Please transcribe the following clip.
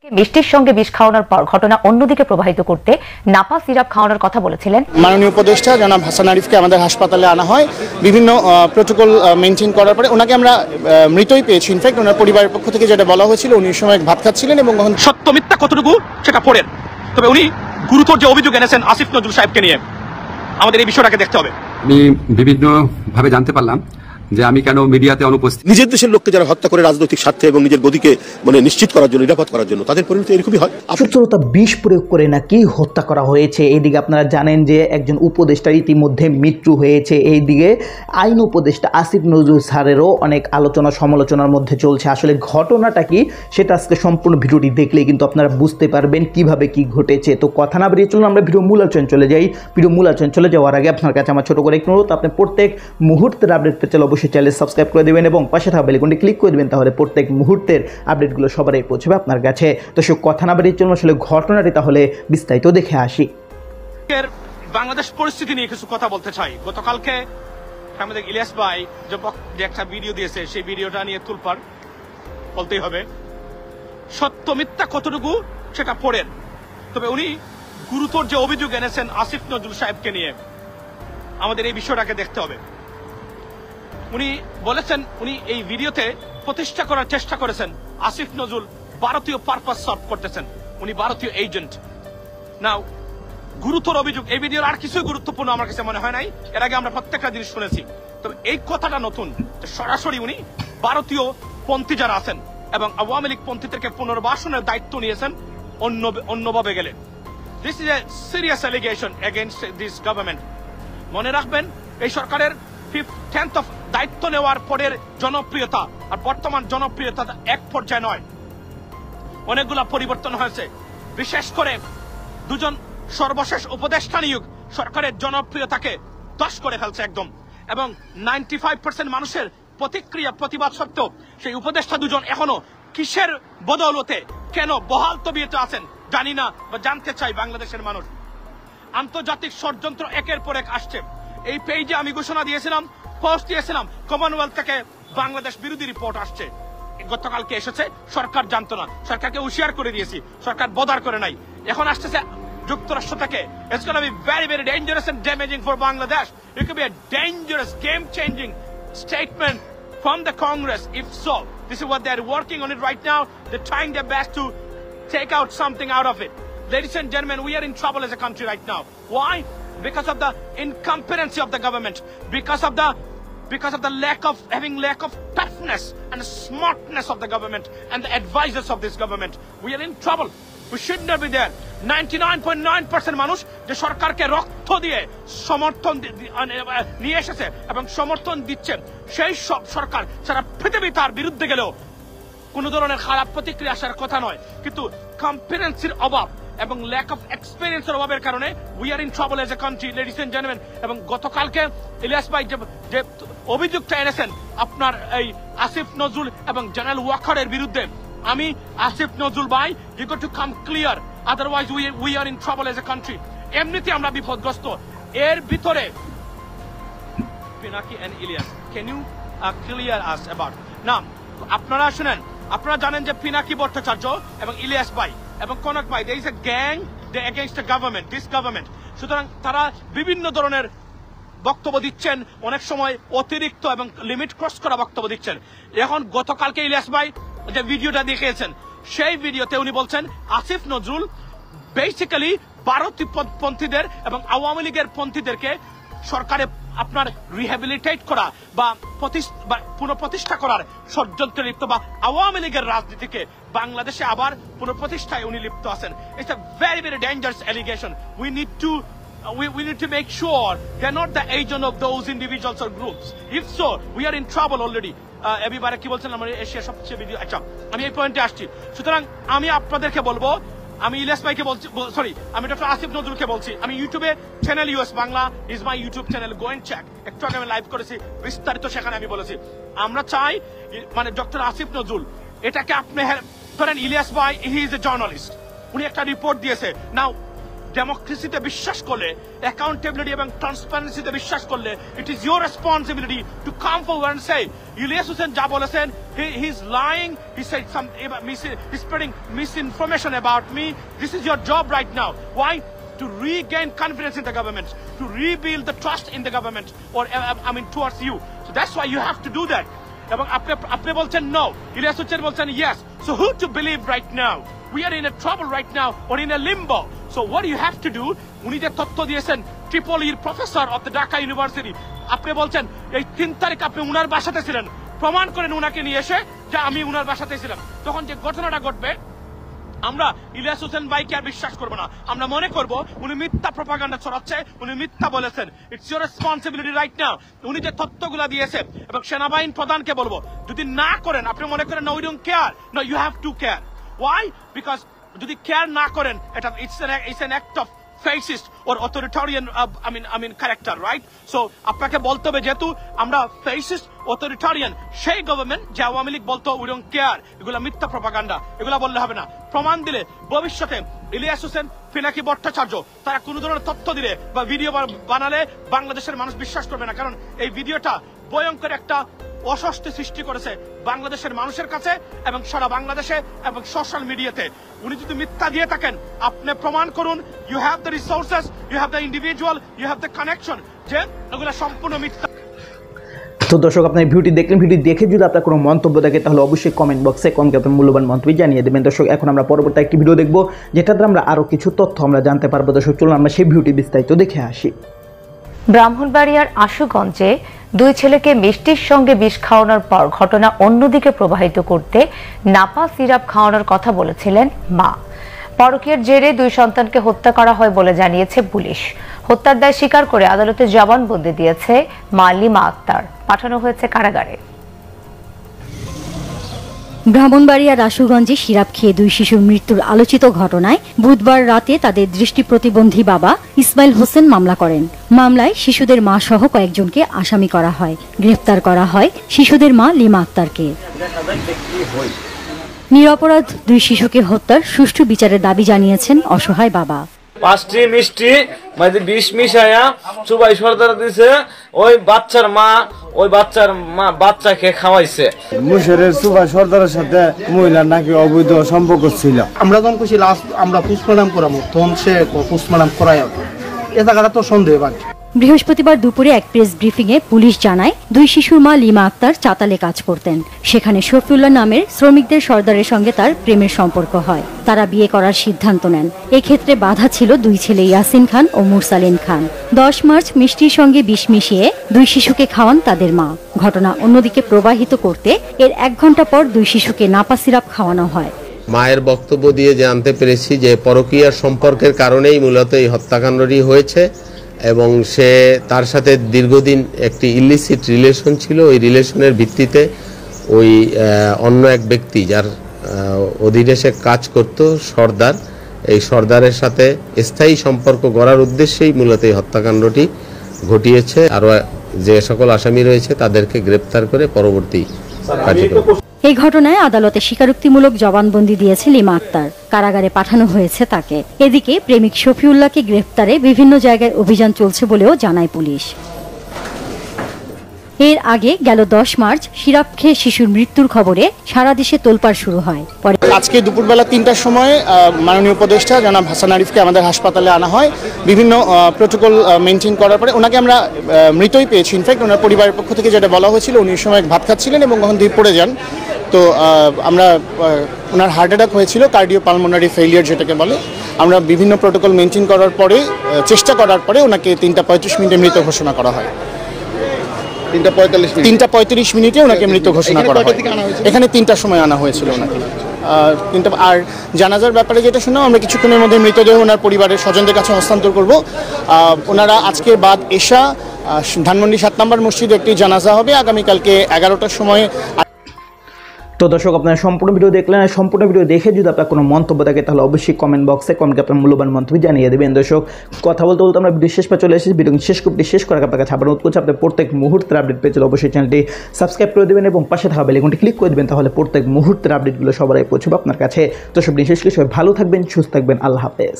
মিষ্টির সঙ্গে বিষ খাওয়ানোর পর ঘটনা অন্যদিকে প্রবাহিত করতে নাপা সিরাপ খাওয়ানোর কথা বলেছিলেন মাননীয় উপদেষ্টা জনাব হাসান আরিফকে আমাদের হাসপাতালে আনা হয়। বিভিন্ন প্রোটোকল মেনটেন করার পরে ওনাকে আমরা মৃতই পেয়েছি। ইনফ্যাক্ট ওনার পরিবারের পক্ষ থেকে যেটা বলা হয়েছিল, উনি সময় ভাত খাচ্ছিলেন এবং সত্য মিথ্যা কতটুকু সেটা পড়েন। তবে উনি গুরুতর যে অভিযোগ এনেছেন আসিফ নজরুল সাহেবকে নিয়ে, আমাদের এই বিষয়টাকে দেখতে হবে। আমি বিভিন্ন ভাবে জানতে পারলাম যে আমি কেন মিডিয়াতে অনুপস্থিত। নিজের দেশের লোককে যারা হত্যা করে রাজনৈতিক স্বার্থে এবং নিজের গদিকে নিশ্চিত করার জন্য, নিরাপদ করার জন্য, তাদের পরিণতি এরকমই হয়। সূত্রতা বিষ প্রয়োগ করে নাকি হত্যা করা হয়েছে। এইদিকে আপনারা জানেন যে একজন উপদেষ্টার ইতিমধ্যে মৃত্যু হয়েছে। এইদিকে আইন উপদেষ্টা আসিফ নজরুল স্যারেরও অনেক আলোচনা সমালোচনার মধ্যে চলছে। আসলে ঘটনাটা কি সেটা আজকে সম্পূর্ণ ভিডিওটি দেখলেই কিন্তু আপনারা বুঝতে পারবেন কিভাবে কি ঘটেছে। তো কথা না বেরিয়ে চলুন আমরা ভিডিও মূল আলোচনায় চলে যাই। ভিডিও মূল আলোচনায় চলে যাওয়ার আগে আপনার কাছে আমার ছোট করে একটু অনুরোধ, আপনি প্রত্যেক মুহূর্তের আপডেট পেতে অবশ্যই চ্যানেল সাবস্ক্রাইব করে দেবেন এবং পাশে থাকা বেল আইকনটি ক্লিক করে দেবেন, তাহলে প্রত্যেক মুহূর্তের আপডেটগুলো সবারই পৌঁছবে আপনার কাছে। তো সে কথা না বেরিয়ে চলুন আসলে ঘটনাটি তাহলে বিস্তারিত দেখে আসি। বাংলাদেশ পরিস্থিতি নিয়ে কিছু কথা বলতে চাই। গতকালকে আমাদের ইলিয়াস ভাই যে একটা ভিডিও দিয়েছে, সেই ভিডিওটা নিয়ে তুলপাড় বলতেই হবে। সত্য মিথ্যা কতটুকু সেটা পড়েন। তবে উনি গুরুতর যে অভিযোগ এনেছেন আসিফ নজরুল সাহেবকে নিয়ে, আমাদের এই বিষয়টাকে দেখতে হবে। উনি বলেছেন, উনি এই ভিডিওতে প্রতিষ্ঠা করার চেষ্টা করেছেন আসিফ নজরুল ভারতীয় পারপাস সার্ভ করতেছেন, উনি ভারতীয় এজেন্ট। নাও গুরুতর অভিযোগ, এই ভিডিওর আর কিছুই গুরুত্বপূর্ণ আমার কাছে মনে হয় নাই। এর আগে আমরা প্রত্যেকটা জিনিস শুনেছি, তবে এই কথাটা নতুন। সরাসরি উনি ভারতীয় পন্থী যারা আছেন এবং আওয়ামী লীগ পন্থীদেরকে পুনর্বাসনের দায়িত্ব নিয়েছেন অন্যভাবে গেলে। This is a serious allegation against this government. মনে রাখবেন, এই সরকারের 10th অফ দায়িত্ব নেওয়ার পরের জনপ্রিয়তা আর বর্তমান জনপ্রিয়তা এক পর্যায়ে নয়, অনেকগুলা পরিবর্তন হয়েছে। বিশেষ করে দুজন সর্বশেষ উপদেষ্টা নিয়োগ সরকারের জনপ্রিয়তাকে ধ্বংস করে ফেলছে একদম। এবং 95% মানুষের প্রতিক্রিয়া প্রতিবাদ সত্ত্বেও সেই উপদেষ্টা দুজন এখনো কিসের বদৌলতে কেন বহাল তবিয়তে আছেন জানি না, বা জানতে চাই বাংলাদেশের মানুষ। আন্তর্জাতিক ষড়যন্ত্র একের পর এক আসছে। এই পেজে আমি ঘোষণা দিয়েছিলাম, পোস্ট দিয়েছিলাম, কমনওয়েলথ থেকে বাংলাদেশ বিরোধী রিপোর্ট আসছে। গতকালকে এসেছে, সরকার জানতো না, সরকারকে হুঁশিয়ার করে দিয়েছি, সরকার বদার করে নাই। এখন আসতেছে যুক্তরাষ্ট্র থেকে। It's going to be very, very dangerous and damaging for Bangladesh. It could be a dangerous, game-changing statement from the Congress. If so, this is what they're working on it right now. They're trying their best to take out something out of it. Ladies and gentlemen, we are in trouble as a country right now. Why? Because of the incompetency of the government, because of the lack of toughness and smartness of the government and the advisors of this government. We are in trouble. We should not be there. 99.9% মানুষ যে সরকারকে রক্ত দিয়ে সমর্থন নিয়ে এসেছে এবং সমর্থন দিচ্ছে, সেই সব সরকার সারা পৃথিবী তার বিরুদ্ধে গেলেও কোন ধরনের খারাপ প্রতিক্রিয়া আসার কথা নয়। কিন্তু কম্পিটেন্সির অভাব এবং ল্যাক অফ এক্সপেরিয়েন্সের অভাবের কারণে we are in trouble as a country, ladies and gentleman. এবং গতকালকে ইলিয়াস ভাই যে অভিযোগটা এনেছেন আপনার এই আসিফ নজরুল এবং জেনারেল ওয়াকারের বিরুদ্ধে, আমি আসিফ নজরুল ভাই, you got to come clear, otherwise we are in trouble as a country. এমনিতে আমরা বিপদগ্রস্ত। এর ভিতরে Pinaki and Ilias, can you clear us about নাম? আপনারা শুনেন, আপনারা জানেন যে পিনাকি ভট্টাচার্য এবং ইলিয়াস ভাই এবং কনক ভাই, there is a gang against the government, this government. সুতরাং তারা বিভিন্ন ধরনের বক্তব্য দিচ্ছেন, অনেক সময় অতিরিক্ত এবং লিমিট ক্রস করা বক্তব্য দিচ্ছেন। এখন গতকালকে ইলিয়াস ভাই যে ভিডিওটা দেখিয়েছেন, সেই ভিডিওতে উনি বলছেন আসিফ নজরুল বেসিক্যালি ভারতীয় পন্থীদের এবং আওয়ামী লীগের পন্থীদেরকে সরকারে আপনার রিহ্যাবিলিটেট করা বা পুনঃপ্রতিষ্ঠা করার ষড়যন্ত্রে লিপ্ত, বা আওয়ামী লীগের রাজনীতিকে বাংলাদেশে আবার পুনঃপ্রতিষ্ঠায় উনি লিপ্ত আছেন। It's a very, very dangerous allegation. We need to make sure they're not the agent of those individuals or groups. If so, we are in trouble already. এবারে কি বলছেন, আমার এশিয়া সবচেয়ে ভিডিও। আচ্ছা, আমি এই পয়েন্টে আসছি। সুতরাং আমি আপনাদেরকে বলবো, আমি ইলিয়াস ভাইকে বলছি, সরি, আমি ডক্টর আসিফ নজরুলকে বলছি, আমি ইউটিউবে channel US Bangla is my YouTube channel, go and check. একটু আগে আমি লাইভ করেছি, বিস্তারিত সেখানে আমি বলেছি আমরা চাই মানে ডক্টর আসিফ নজরুল এটাকে আপনি ধরেন, ইলিয়াস ভাই হি ইজ এ জার্নালিস্ট, উনি একটা রিপোর্ট দিয়েছে। নাও ডেমোক্রেসিতে বিশ্বাস করলে, অ্যাকাউন্টেবিলিটি এবং ট্রান্সপারেন্সিতে বিশ্বাস করলে, it is your responsibility to come forward and say Ilias Hossain যা বলেছেন, he is lying, he said some spreading misinformation about me. This is your job right now. Why? To regain confidence in the government, to rebuild the trust in the government, or towards you. So that's why you have to do that. এবং আপনি বলছেন no, Ilias Hossain বলছেন yes. So who to believe right now? We are in a trouble right now, or in a limbo. So what you have to do, উনি যে তথ্য দিয়েছেন, ট্রিপলির professor of the Dhaka university, আপনি বলছেন এই 3 তারিখ আপনি উনার বাসাতে ছিলেন, প্রমাণ করেন উনাকে নিয়ে এসে যে আমি উনার বাসাতে ছিলাম। তখন যে ঘটনাটা ঘটবে, আমরা ইলিয়াস হোসেন ভাইকে আর বিশ্বাস করবো না। আমরা মনে করবো উনি মিথ্যা প্রপাগান্ডা ছড়াচ্ছে, উনি মিথ্যা বলেছেন। It's your responsibility right now. উনি যে তথ্যগুলো দিয়েছে, এবং সেনাবাহিনী প্রধানকে বলবো যদি না করেন, আপনি মনে করেন no, we don't care, no, you have to care. Why? Because যদি কেয়ার না করেন, এটা it's an act of fascist or authoritarian character, right? So আপনাকে বলতে হবে যেহেতু আমরা ফেসিস্ট অথরিটারিয়ান, সেই গভর্নমেন্ট যে আওয়ামী লীগ বলতো উই ডোন্ট কেয়ার, এগুলো মিথ্যা প্রপাগান্ডা, এগুলো বললে হবে না। প্রমাণ দিলে ভবিষ্যতে ইলিয়াস হোসেন, পিনাকি ভট্টাচার্য তারা কোনো ধরনের তথ্য দিলে বা ভিডিও বানালে বাংলাদেশের মানুষ বিশ্বাস করবে না, কারণ এই ভিডিওটা ভয়ঙ্কর একটা অস্বস্তি সৃষ্টি করেছে বাংলাদেশের মানুষের কাছে এবং সারা বাংলাদেশে এবং সোশ্যাল মিডিয়াতে। উনি যদি মিথ্যা দিয়ে থাকেন, আপনি প্রমাণ করুন। You have the resources, you have the individual, you have the connection, যে এগুলো সম্পূর্ণ মিথ্যা। তো দর্শক, আপনার ভিডিওটি দেখলেন, ভিডিও দেখে যদি আপনার কোনো মন্তব্য থাকে তাহলে অবশ্যই কমেন্ট বক্সে কমকে আপনার মূল্যবান মন্তব্য জানিয়ে দেবেন। দর্শক, এখন আমরা পরবর্তী একটি ভিডিও দেখব, যেটাতে আমরা আরও কিছু তথ্য আমরা জানতে পারবো। দর্শক, চলুন আমরা সেই ভিডিওটি বিস্তারিত দেখে আসি। ব্রাহ্মণবাড়িয়ার আশুগঞ্জে 2 ছেলেকে মিষ্টির সঙ্গে বিষ খাওয়ানোর পর ঘটনা অন্যদিকে প্রবাহিত করতে নাপা সিরাপ খাওয়ানোর কথা বলেছিলেন মা। পরকীয়ার জেরে 2 সন্তানকে হত্যা করা হয় বলে জানিয়েছে পুলিশ। হত্যার দায় স্বীকার করে আদালতে জবানবন্দি দিয়েছে মা লিমা আক্তার। পাঠানো হয়েছে কারাগারে। ব্রাহ্মণবাড়িয়ার আশুগঞ্জে সিরাপ খেয়ে 2 শিশুর মৃত্যুর আলোচিত ঘটনায় বুধবার রাতে তাদের দৃষ্টি প্রতিবন্ধী বাবা ইসমাইল হোসেন মামলা করেন। মামলায় শিশুদের মা সহ কয়েকজনকে আসামি করা হয়। গ্রেফতার করা হয় শিশুদের মা লিমা আক্তারকে। নিরপরাধ 2 শিশুকে হত্যার সুষ্ঠু বিচারের দাবি জানিয়েছেন অসহায় বাবা। 5টি মিষ্টি মানে 20 মিশায়া সুবাই সরদার দিছে, ওই বাচ্চার মা বাচ্চাকে খাওয়াইছে। মুশারের সুবাই সরদারের সাথে মহিলার নাকি অবৈধ সম্পর্ক ছিল। আমরা যখন খুশি লাস্ট আমরা পোস্টমর্টম করাবো, তখন সে পোস্টমর্টম করাই এ জায়গাটা তো সন্দেহ বাকি। বৃহস্পতিবার দুপুরে এক প্রেস ব্রিফিংয়ে পুলিশ জানায় 2 শিশুর মা লিমা আক্তার চাতালে কাজ করতেন। সেখানে শফিউল্লাহ নামের শ্রমিকদের সর্দারের সঙ্গে তার প্রেমের সম্পর্ক হয়। তারা বিয়ে করার সিদ্ধান্ত নেন। এক্ষেত্রে বাধা ছিল 2 ছেলে ইয়াসিন খান ও মুরসালিন খান। 10 মার্চ মিষ্টির সঙ্গে বিষ মিশিয়ে 2 শিশুকে খাওয়ান তাদের মা। ঘটনা অন্যদিকে প্রবাহিত করতে এর 1 ঘন্টা পর 2 শিশুকে নাপা সিরাপ খাওয়ানো হয়। মায়ের বক্তব্য দিয়ে জানতে পেরেছি যে পরকীয়ার সম্পর্কের কারণেই মূলত এই হত্যাকাণ্ডটি হয়েছে এবং সে তার সাথে দীর্ঘদিন একটি ইলিসিট রিলেশন ছিল। ওই রিলেশনের ভিত্তিতে ওই অন্য এক ব্যক্তি যার অধীনে সে কাজ করত, সর্দার, এই সর্দারের সাথে স্থায়ী সম্পর্ক গড়ার উদ্দেশ্যেই মূলত এই হত্যাকাণ্ডটি ঘটিয়েছে। আরও যে সকল আসামি রয়েছে তাদেরকে গ্রেপ্তার করে পরবর্তী কার্যক্রম। এই ঘটনায় আদালতে স্বীকারোক্তিমূলক জবানবন্দি দিয়েছে লিমা আক্তার। কারাগারে পাঠানো হয়েছে তাকে। এদিকে প্রেমিক শফিউল্লাহকে গ্রেফতারে বিভিন্ন জায়গায় অভিযান চলছে বলেও জানায় পুলিশ। এর আগে গেল 10 মার্চ সিরাপ খেয়ে শিশুর মৃত্যুর খবরে সারা দেশে তোলপাড় শুরু হয়। পরে আজকে দুপুরবেলা 3টার সময় মাননীয় উপদেষ্টা জনাব হাসান আরিফকে আমাদের হাসপাতালে আনা হয়। বিভিন্ন প্রোটোকল মেনটেন করার পরে ওনাকে আমরা মৃতই পেয়েছি। ইনফ্যাক্ট ওনার পরিবারের পক্ষ থেকে যেটা বলা হয়েছিল, উনি সময় ভাত খাচ্ছিলেন এবং কখন দিয়ে পড়ে যান। তো আমরা ওনার হার্ট অ্যাটাক হয়েছিল, কার্ডিও পালমোনারি ফেইলিয়ার যেটাকে বলে। আমরা বিভিন্ন প্রোটোকল মেনটেন করার পরে চেষ্টা করার পরে ওনাকে 3:35 মিনিটে মৃত ঘোষণা করা হয়। 3:35 মিনিটে ওনাকে মৃত ঘোষণা করা হয়। এখানে 3টার সময় আনা হয়েছিল ওনাকে। আর জানাজার ব্যাপারে যেটা শুনলাম, আমরা কিছুক্ষণের মধ্যে মৃতদেহ ওনার পরিবারের স্বজনদের কাছে হস্তান্তর করব। ওনারা আজকে বাদ এশা ধানমন্ডি 7 নম্বর মসজিদে একটি জানাজা হবে। আগামীকালকে 11টার সময়। তো দর্শক, আপনারা সম্পূর্ণ ভিডিও দেখলেন। সম্পূর্ণ ভিডিও দেখে যদি আপনার কোনো মন্তব্য থাকে তাহলে অবশ্যই কমেন্ট বক্সে কমেন্টে আপনার মূল্যবান মন্তব্য জানিয়ে দেবেন। দর্শক, কথা বলতে বলতে আমরা ভিডিও শেষ পে চলে এসেছি। ভিডিও শেষ করার আপনার কাছে আবার অনুরোধ করছি, আপনার প্রত্যেক মুহূর্তের আপডেট পেয়ে অবশ্যই চ্যানেলটি সাবস্ক্রাইব করে দেবেন এবং পাশে থাকা বেল আইকনটি ক্লিক করে দেবেন। তাহলে প্রত্যেক মুহূর্তের আপডেটগুলো সবার আগে পৌঁছবে আপনার কাছে। তো সব দিন শেষ করে সবাই ভালো থাকবেন, সুস্থ থাকবেন। আল্লাহ হাফেজ।